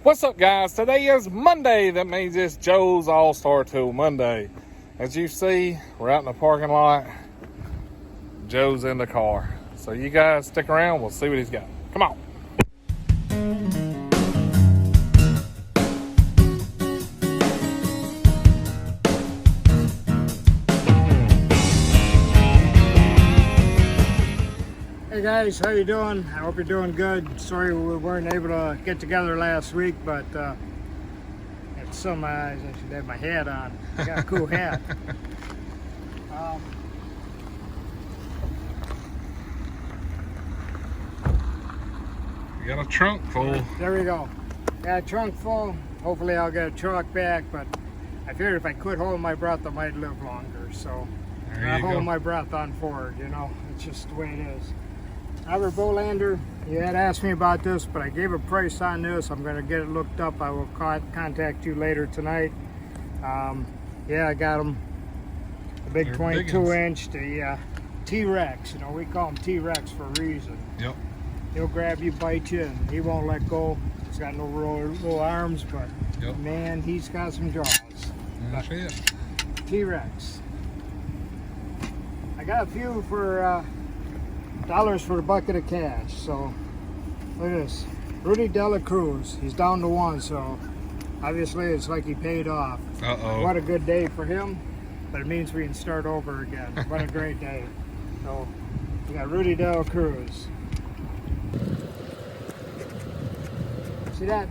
What's up, guys? Today is Monday. That means it's Joe's AllStar Tool Monday. As you see, we're out in the parking lot. Joe's in the car. So you guys stick around. We'll see what he's got. Come on. Hey guys, how you doing? I hope you're doing good. Sorry we weren't able to get together last week, but it's some I should have my hat on. I got a cool hat. You got a trunk full. There we go. Got a trunk full. Hopefully I'll get a truck back, but I figured if I quit holding my breath I might live longer. So I'm not holding my breath on Ford, you know. It's just the way it is. Albert Bolander, you had asked me about this, but I gave a price on this. I'm going to get it looked up. I will contact you later tonight. Yeah, I got them. The big 22-inch, the T-Rex. You know, we call them T-Rex for a reason. Yep. He'll grab you, bite you, and he won't let go. He's got no little arms, but man, he's got some jaws. That's it. T-Rex. I got a few for dollars for a bucket of cash. So look at this, Rudy Dela Cruz. He's down to one, so obviously it's like he paid off. What a good day for him, but it means we can start over again. What a great day. So we got Rudy Dela Cruz. See that?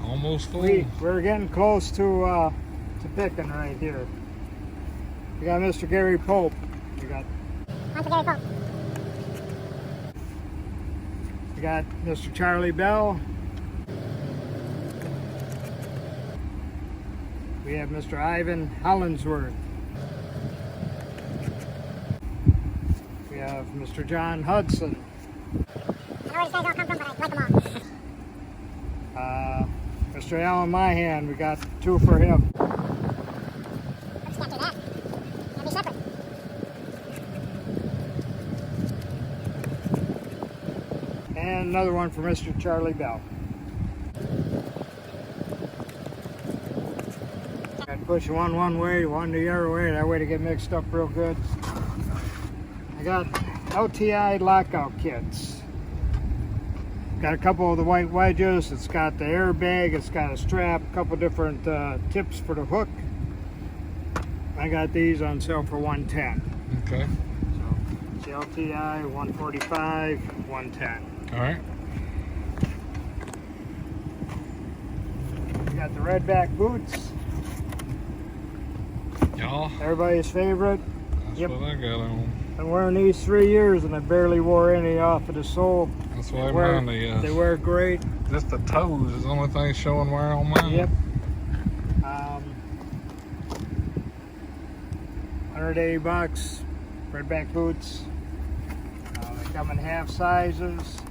Almost full. We're getting close to picking right here. We got Mr. Gary Pope. We got Mr. Gary Pope. We got Mr. Charlie Bell. We have Mr. Ivan Hollingsworth. We have Mr. John Hudson. I know where these guys all come from, but I like them all. Mr. Alan Myhan, we got two for him. Oops, can't do that. Gotta be separate. And another one for Mr. Charlie Bell. Got to push one way, one the other way, that way to get mixed up real good. I got LTI lockout kits. Got a couple of the white wedges. It's got the airbag, it's got a strap, a couple different tips for the hook. I got these on sale for $110. Okay. So it's LTI 145, 110. All right. We got the Redback boots. Y'all. Everybody's favorite. That's what I got on. Been wearing these 3 years and I barely wore any off of the sole. That's why mine is. They wear great. Just the toes is the only thing showing wear on mine. Yep. 180 bucks. Redback boots. They come in half sizes.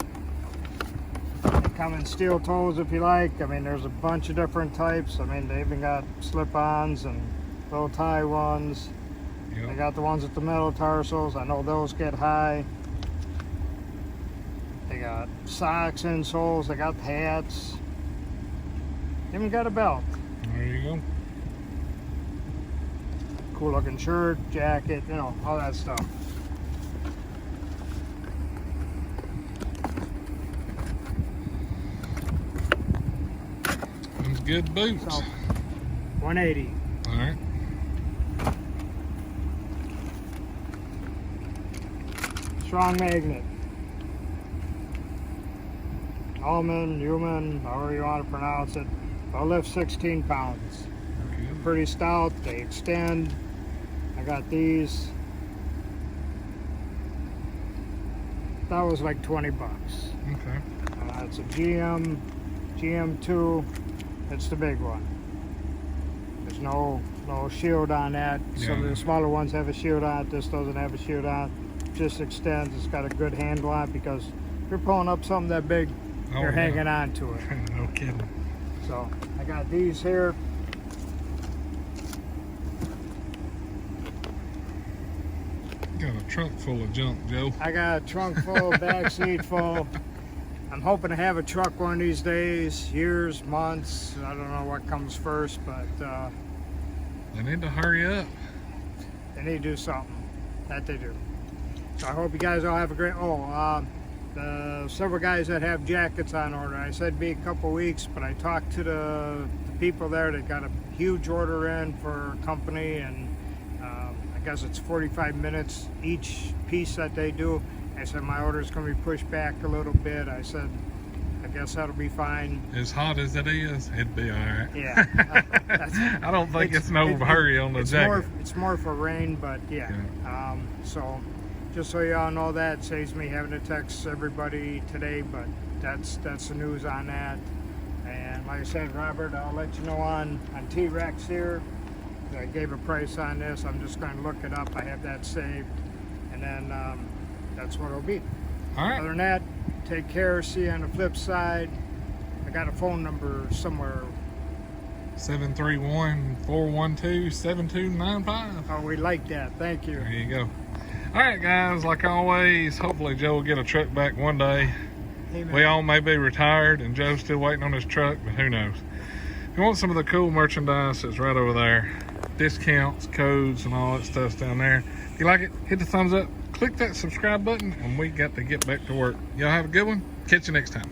They come in steel toes if you like. I mean, there's a bunch of different types. I mean, they even got slip-ons and low tie ones. Yep. They got the ones with the metal tarsals. I know those get high. They got socks, insoles. They got hats. Even got a belt. There you go. Cool looking shirt, jacket, you know, all that stuff. Them's good boots. So, 180. All right. Strong magnet. Almond, human, however you want to pronounce it. They'll lift 16 pounds. Good. Pretty stout, they extend. I got these. That was like 20 bucks. Okay. It's a GM2. It's the big one. There's no shield on that. Some of the smaller ones have a shield on it. This doesn't have a shield on it. Just extends. It's got a good handle on it because if you're pulling up something that big, you're hanging on to it. No kidding. So I got these here. Got a trunk full of junk, Joe. I got a trunk full, back seat full. I'm hoping to have a truck one of these days, years, months. I don't know what comes first, but They need to hurry up. they need to do something. That they do. So I hope you guys all have a great. The several guys that have jackets on order. I said it'd be a couple weeks, but I talked to the people there that got a huge order in for a company, and I guess it's 45 minutes each piece that they do. I said my order's going to be pushed back a little bit. I said I guess that'll be fine. As hot as it is, it'd be all right. Yeah. I don't think it's no hurry on the jacket. It's more for rain, but yeah. So just so y'all know, that saves me having to text everybody today, but that's the news on that. And like I said, Robert, I'll let you know on T-Rex here. I gave a price on this. I'm just going to look it up. I have that saved, and then that's what it'll be. All right. Other than that, take care. See you on the flip side. I got a phone number somewhere. 731-412-7295. Oh, we like that. Thank you. There you go. All right, guys, like always, hopefully Joe will get a truck back one day. Amen. We all may be retired and Joe's still waiting on his truck, but who knows. If you want some of the cool merchandise, it's right over there. Discounts, codes, and all that stuff's down there. If you like it, hit the thumbs up, click that subscribe button, and we got to get back to work. Y'all have a good one. Catch you next time.